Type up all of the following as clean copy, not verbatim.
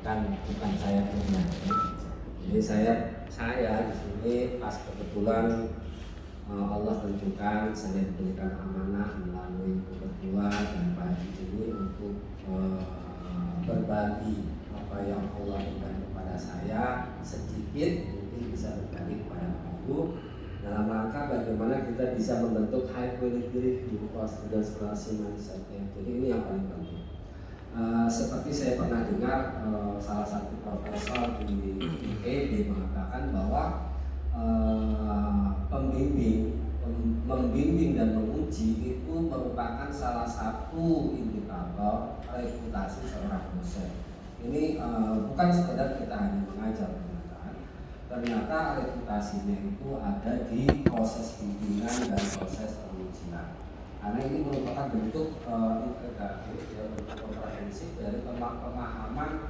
bukan saya punya. Jadi saya di sini pas kebetulan Allah tentukan saya diberikan amanah melalui ketua dan Pak Haji ini untuk berbagi apa yang Allah berikan kepada saya sedikit mungkin bisa berbagi kepada Bapak Ibu dalam rangka bagaimana kita bisa membentuk high quality review for students classroom mindset. Jadi ini yang paling penting. Seperti saya pernah dengar salah satu profesor di IPB mengatakan bahwa membimbing dan menguji itu merupakan salah satu indikator reputasi seorang dosen. Ini bukan sekedar kita hanya mengajar, ternyata reputasinya itu ada di proses bimbingan dan proses pengujian. Karena ini merupakan bentuk integratif, bentuk komprehensif dari pemahaman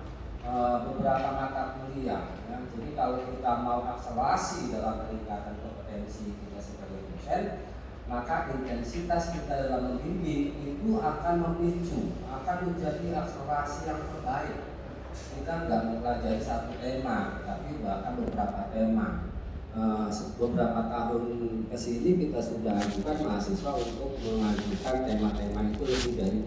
beberapa mata kuliah. Ya. Jadi kalau kita mau akselerasi dalam peningkatan kompetensi kita sebagai dosen, maka intensitas kita dalam membimbing itu akan memicu, akan menjadi akselerasi yang terbaik. Kita nggak mempelajari satu tema, tapi bahkan beberapa tema. Beberapa tahun kesini kita sudah ajukan mahasiswa untuk mengajukan tema-tema itu lebih dari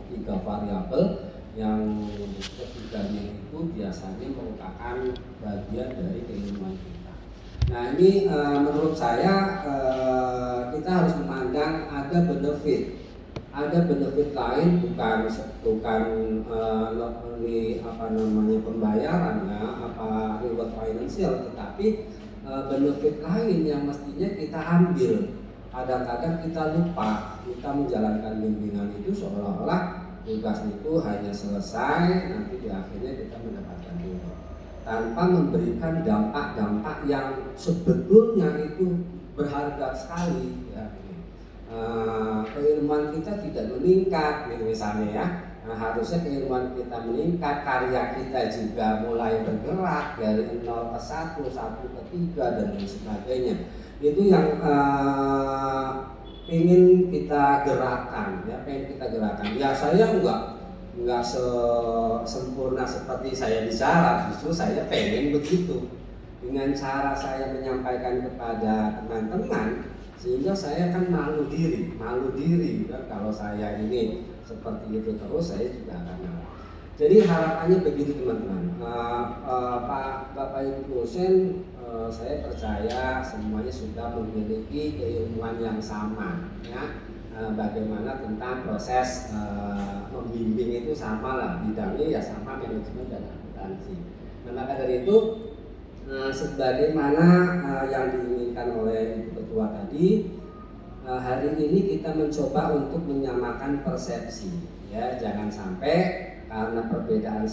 tiga variabel yang ketiganya itu biasanya merupakan bagian dari keilmuan kita. Nah ini menurut saya kita harus memandang ada benefit lain bukan pembayarannya reward finansial, tetapi benefit lain yang mestinya kita ambil. Kadang-kadang kita lupa kita menjalankan bimbingan itu seolah-olah tugas itu hanya selesai nanti di akhirnya kita mendapatkan reward tanpa memberikan dampak-dampak yang sebetulnya itu berharga sekali ya. Keilmuan kita tidak meningkat misalnya ya. Harusnya keilmuan kita meningkat, karya kita juga mulai bergerak dari 0 ke 1, 1 ke 3 dan lain sebagainya. Itu yang ingin kita gerakan ya, Ya saya enggak sempurna seperti saya bicara, justru saya pengen begitu. Dengan cara saya menyampaikan kepada teman-teman sehingga saya kan malu diri kan, kalau saya ini seperti itu terus saya juga akan malu. Jadi harapannya begitu teman-teman. Bapak Ibu dosen, saya percaya semuanya sudah memiliki keilmuan yang sama ya. Bagaimana tentang proses membimbing itu sama lah, bidangnya ya sama, manajemen dan akuntansi. Nah maka dari itu sebagaimana yang diinginkan oleh Ibu Ketua tadi, hari ini kita mencoba untuk menyamakan persepsi ya, jangan sampai karena perbedaan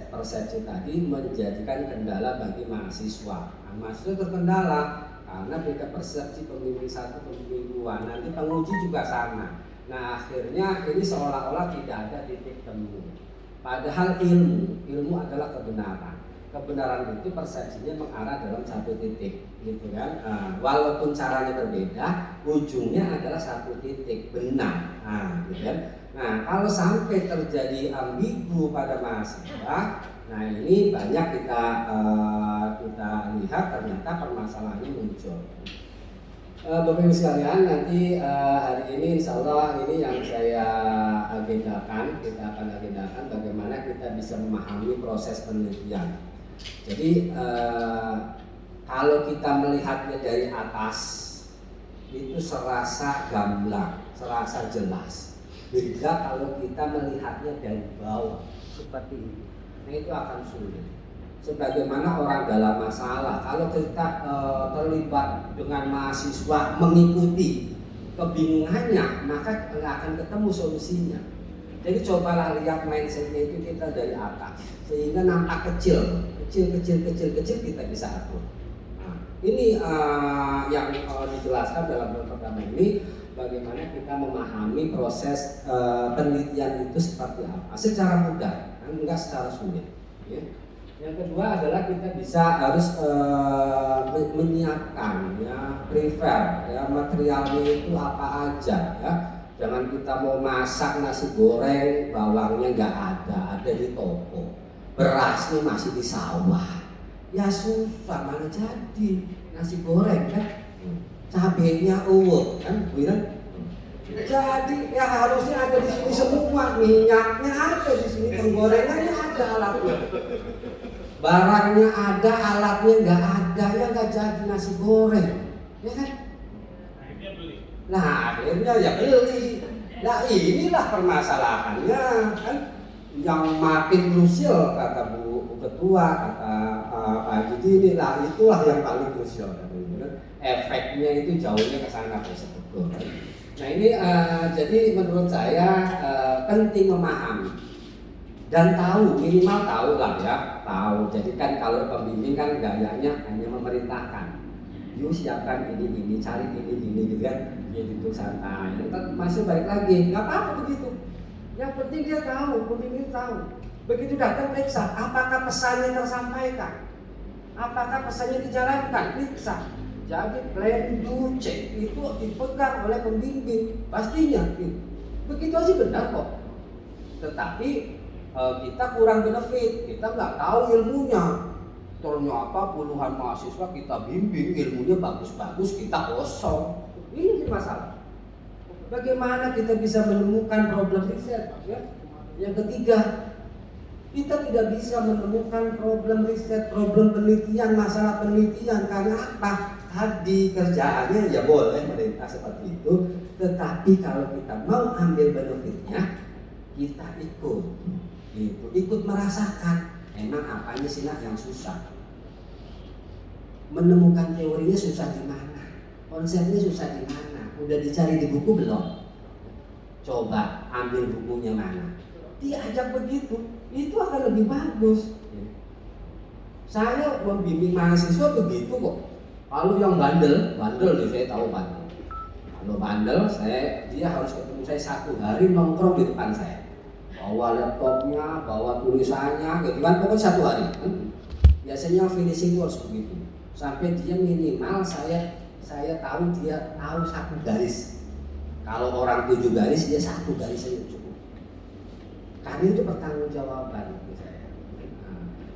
persepsi tadi menjadikan kendala bagi mahasiswa. Mahasiswa terkendala karena beda persepsi pembimbing satu, pembimbing dua, nanti penguji juga sama. Nah akhirnya ini seolah-olah tidak ada titik temu. Padahal ilmu adalah kebenaran itu persepsinya mengarah dalam satu titik, gitu kan? Walaupun caranya berbeda, ujungnya adalah satu titik benar, gitu kan? Nah, kalau sampai terjadi ambigu pada mahasiswa, nah ini banyak kita lihat ternyata permasalahannya muncul. Bapak Ibu sekalian, nanti hari ini insya Allah ini yang saya agendakan, kita akan agendakan bagaimana kita bisa memahami proses penelitian. Jadi kalau kita melihatnya dari atas itu serasa gamblang, serasa jelas. Beda kalau kita melihatnya dari bawah seperti ini, nah itu akan sulit. Sebagaimana orang dalam masalah, kalau kita terlibat dengan mahasiswa mengikuti kebingungannya, maka nggak akan ketemu solusinya. Jadi cobalah lihat mindsetnya itu kita dari atas, sehingga nampak kecil kita bisa atur. Nah, ini yang dijelaskan dalam buku pertama ini, bagaimana kita memahami proses penelitian itu seperti apa secara mudah, enggak secara sulit. Ya. Yang kedua adalah kita harus menyiapkan, ya, prepare, ya, materialnya itu apa aja, ya. Jangan kita mau masak nasi goreng, bawangnya nggak ada di toko. berasnya masih di sawah, ya susah mana jadi nasi goreng kan, cabenya kan, jadi ya harusnya ada di sini semua, minyaknya ada di sini, penggorengannya ada, alatnya, barangnya ada, alatnya nggak ada, ya nggak jadi nasi goreng, ya kan? Nah akhirnya ya beli. Nah inilah permasalahannya kan, yang makin krusial kata Bu Ketua, kata Pak Haji ini lah, itulah yang paling krusial kan? Efeknya itu jauhnya ke sana betul. Nah ini jadi menurut saya penting memahami dan tahu, minimal tahu lah ya, tahu. Jadi kan kalau pembimbing kan gayanya hanya memerintahkan, yuk siapkan ini, cari ini gitu kan, dia duduk santai. Ntar masih balik lagi, nggak apa-apa begitu. Yang penting dia tahu, pembimbing tahu. Begitu datang periksa, apakah pesannya tersampaikan, apakah pesannya dijalankan, periksa. Jadi plan do check itu dipegang oleh pembimbing, pastinya. Begitu aja benar kok. Tetapi kita kurang benefit, kita nggak tahu ilmunya. Ternyata puluhan mahasiswa kita bimbing, ilmunya bagus-bagus, kita kosong. Ini masalah. Bagaimana kita bisa menemukan problem riset? Ya? Yang ketiga, kita tidak bisa menemukan problem riset, problem penelitian, masalah penelitian karena apa? Tadi kerjaannya ya boleh merintah seperti itu, tetapi kalau kita mau ambil benefitnya, kita ikut merasakan. Emang apanya sih nak yang susah? Menemukan teorinya susah di mana? Konsepnya susah di mana? Udah dicari di buku belum? Coba ambil bukunya mana? Diajak begitu, itu akan lebih bagus. Saya membimbing mahasiswa begitu kok. Kalau yang bandel nih, saya tahu bandel. Kalau bandel, dia harus ketemu saya 1 hari nongkrong di depan saya. Bawa laptopnya, bawa tulisannya, gitu kan, pokoknya 1 hari. Biasanya finishing harus begitu. Sampai dia minimal saya tahu dia tahu 1 garis. Kalau orang 7 garis, dia 1 garis saja cukup. Karena itu pertanggungjawaban bagi saya.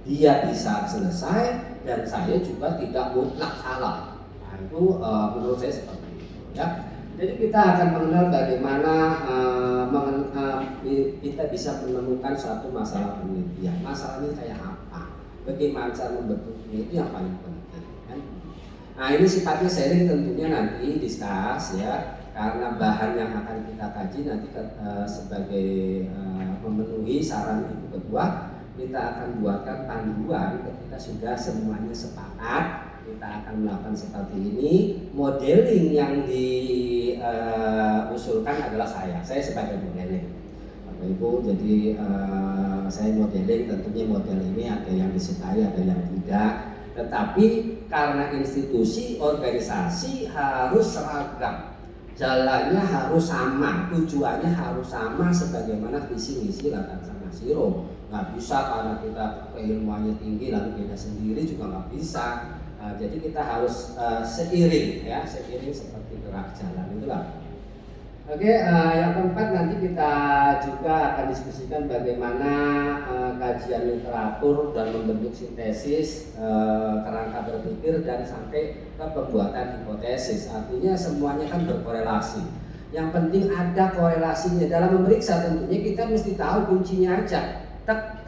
Dia bisa selesai dan saya juga tidak mutlak salah. Nah, itu menurut saya seperti itu ya. Jadi kita akan mengenal bagaimana kita bisa menemukan suatu masalah penelitian. Masalahnya kayak apa? Bagaimana cara membentuknya, itu yang paling penting kan? Nah ini sifatnya sharing, tentunya nanti discuss ya, karena bahan yang akan kita kaji nanti sebagai memenuhi saran Ibu Ketua, kita akan buatkan panduan ketika sudah semuanya sepakat. Kita akan melakukan seperti ini. Modeling yang diusulkan adalah saya sebagai modeling, Bapak Ibu. Jadi saya modeling, tentunya model ini ada yang disukai, ada yang tidak. Tetapi karena institusi, organisasi harus seragam, jalannya harus sama, tujuannya harus sama, sebagaimana visi misi Ladang Sangga Siro. Nggak bisa karena kita keilmuannya tinggi lalu beda sendiri, juga nggak bisa. Jadi kita harus seiring seperti gerak jalan itulah. Oke, yang keempat nanti kita juga akan diskusikan bagaimana kajian literatur dan membentuk sintesis, kerangka berpikir dan sampai ke pembuatan hipotesis. Artinya semuanya kan berkorelasi. Yang penting ada korelasinya. Dalam memeriksa tentunya kita mesti tahu kuncinya aja. Tek,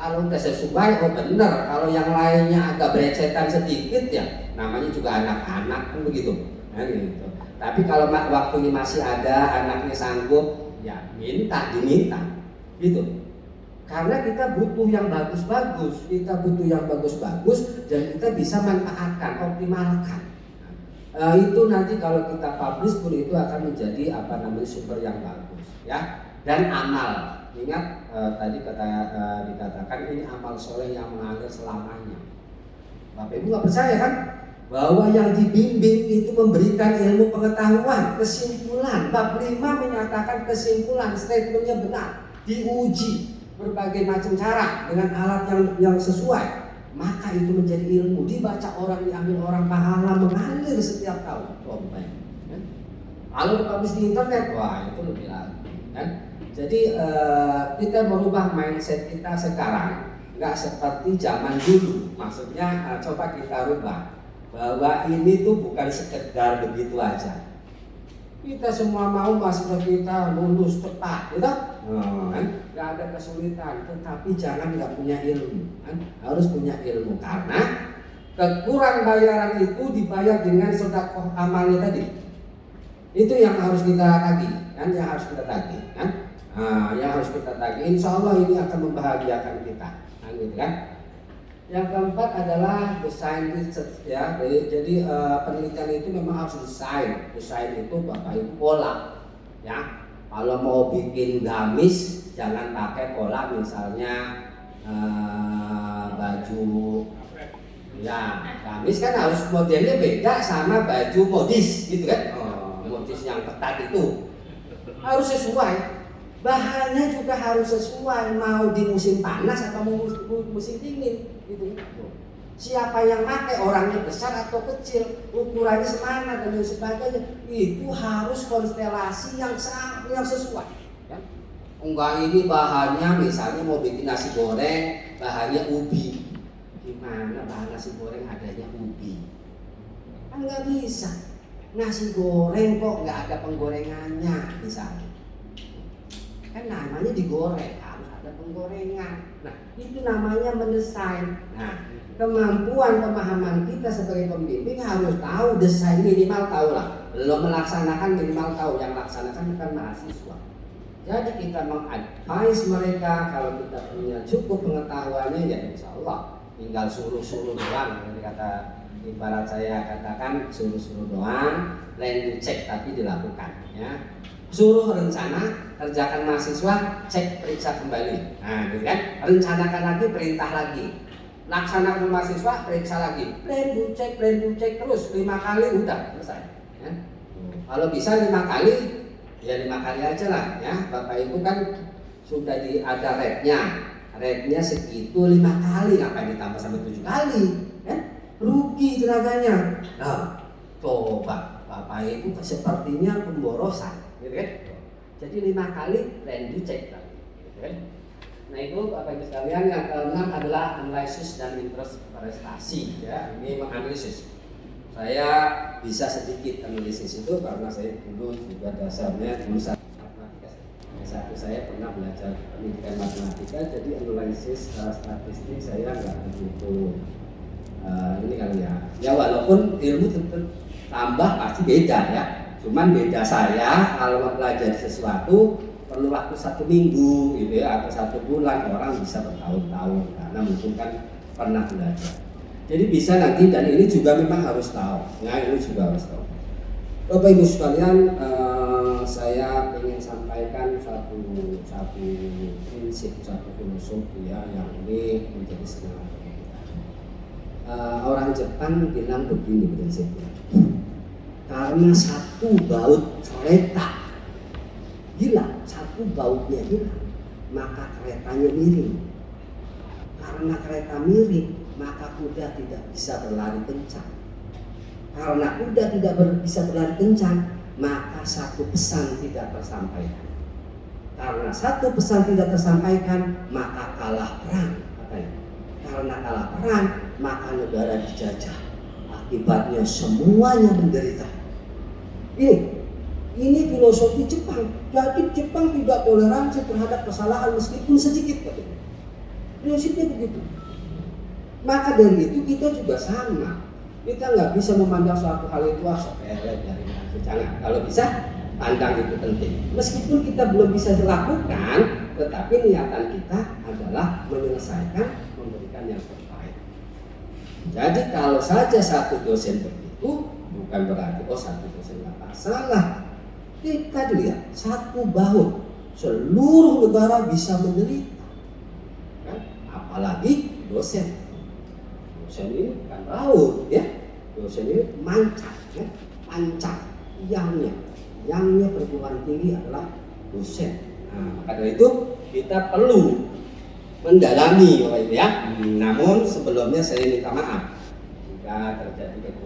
kalau udah sesuai, oh bener. Kalau yang lainnya agak berecetan sedikit ya, namanya juga anak-anak kan begitu. Nah, gitu. Tapi kalau waktunya masih ada, anaknya sanggup, ya diminta, gitu. Karena kita butuh yang bagus-bagus, dan kita bisa manfaatkan, optimalkan. Itu nanti kalau kita publish pun itu akan menjadi sumber yang bagus, ya. Dan amal. Ingat tadi dikatakan ini amal soleh yang mengalir selamanya. Bapak Ibu nggak percaya kan bahwa yang dibimbing itu memberikan ilmu pengetahuan, kesimpulan. Bab 5 menyatakan kesimpulan, statementnya benar, diuji berbagai macam cara dengan alat yang sesuai, maka itu menjadi ilmu. Dibaca orang, diambil orang, pahala mengalir setiap tahun. Kalau dipublish di internet, wah itu lebih lagi kan. Jadi kita merubah mindset kita sekarang. nggak seperti zaman dulu. Maksudnya coba kita rubah bahwa ini tuh bukan sekedar begitu aja. Kita semua mau mahasiswa kita lulus cepat, gitu kan? Nggak ada kesulitan, tetapi jangan nggak punya ilmu, kan? Harus punya ilmu karena kekurang bayaran itu dibayar dengan sedekah amalnya tadi. Itu yang harus kita tagih, kan? Yang harus kita tagih, kan? Yang harus kita tagih. Insya Allah ini akan membahagiakan kita, kan? Gitu kan? Yang keempat adalah desain research, ya. Jadi penelitian itu memang harus desain. Desain itu Bapak Ibu pola, ya. Kalau mau bikin gamis jangan pakai pola misalnya baju, ya gamis kan harus modelnya beda sama baju modis, gitu kan? Modis yang ketat itu harus sesuai. Bahannya juga harus sesuai, mau di musim panas atau musim dingin, gitu. Siapa yang pakai, orangnya besar atau kecil, ukurannya semana dan lain sebagainya, itu harus konstelasi yang sesuai. Ya. Enggak ini bahannya misalnya mau bikin nasi goreng, bahannya ubi, gimana bahan nasi goreng adanya ubi? Kan nggak bisa. Nasi goreng kok nggak ada penggorengannya misalnya. Kan namanya digoreng, harus ada penggorengan. Nah, itu namanya mendesain. Nah, kemampuan pemahaman kita sebagai pembimbing harus tahu desain, minimal tahu lah. Belum melaksanakan minimal tahu, yang laksanakan bukan mahasiswa. Jadi kita mengadvise mereka, kalau kita punya cukup pengetahuannya ya insya Allah tinggal suruh-suruh doang. Jadi kata ibarat saya katakan suruh-suruh doang, plan cek tapi dilakukan, ya. Suruh rencana, kerjakan mahasiswa, cek periksa kembali. Nah, gitu kan? Rencanakan lagi, perintah lagi. Laksanakan mahasiswa, periksa lagi. Plan cek terus 5 kali udah selesai. Ya. Kalau bisa 5 kali, ya 5 kali aja lah. Ya, Bapak Ibu kan sudah ada rate-nya. Rate-nya segitu 5 kali, ngapain ditambah sampai 7 kali? Ya? Rugi tenaganya. Nah, coba Bapak Ibu sepertinya pemborosan. Gitu kan? Jadi 5 kali plan cek lagi, gitu kan? Nah itu Bapak Ibu sekalian, yang keenam adalah analisis dan interest prestasi, ya. Ini menganalisis. Saya bisa sedikit analisis itu karena saya dulu juga dasarnya dulu matematika. S1 saya pernah belajar pendidikan matematika, jadi analisis statistik saya nggak begitu ini kali ya. Ya walaupun ilmu tetap tambah pasti beda ya. Cuman beda saya kalau mempelajari sesuatu perlu waktu 1 minggu gitu ya, atau 1 bulan, orang bisa bertahun-tahun karena mungkin kan pernah belajar. Jadi bisa nanti, dan ini juga memang harus tahu. Nah ini juga harus tahu. Bapak Ibu sekalian, saya ingin sampaikan satu prinsip, satu filosofi ya, yang ini menjadi semangat kita. Orang Jepang bilang begini prinsipnya. Karena satu baut kereta hilang, satu bautnya hilang, maka keretanya miring. Karena kereta miring, maka kuda tidak bisa berlari kencang. Karena kuda tidak bisa berlari kencang, maka satu pesan tidak tersampaikan. Karena satu pesan tidak tersampaikan, maka kalah perang. Karena kalah perang, maka negara dijajah. Akibatnya semuanya menderita. Ini filosofi Jepang. Jadi Jepang tidak toleransi terhadap kesalahan meskipun sedikit. Prinsipnya begitu. Maka dari itu kita juga sama. Kita nggak bisa memandang suatu hal itu sepele dari jangan. Kalau bisa pandang itu penting. Meskipun kita belum bisa dilakukan, tetapi niatan kita adalah menyelesaikan, memberikan yang terbaik. Jadi kalau saja satu dosen begitu, bukan berarti satu dosen nggak masalah. Kita lihat satu baut, seluruh negara bisa menderita, kan? Apalagi dosen. Dosen ini bukan baut, ya. Dosen ini mancang, ya. Pancang, yangnya perguruan tinggi adalah dosen. Nah, maka dari itu kita perlu mendalami, ya. Namun sebelumnya saya minta maaf jika terjadi kekurangan.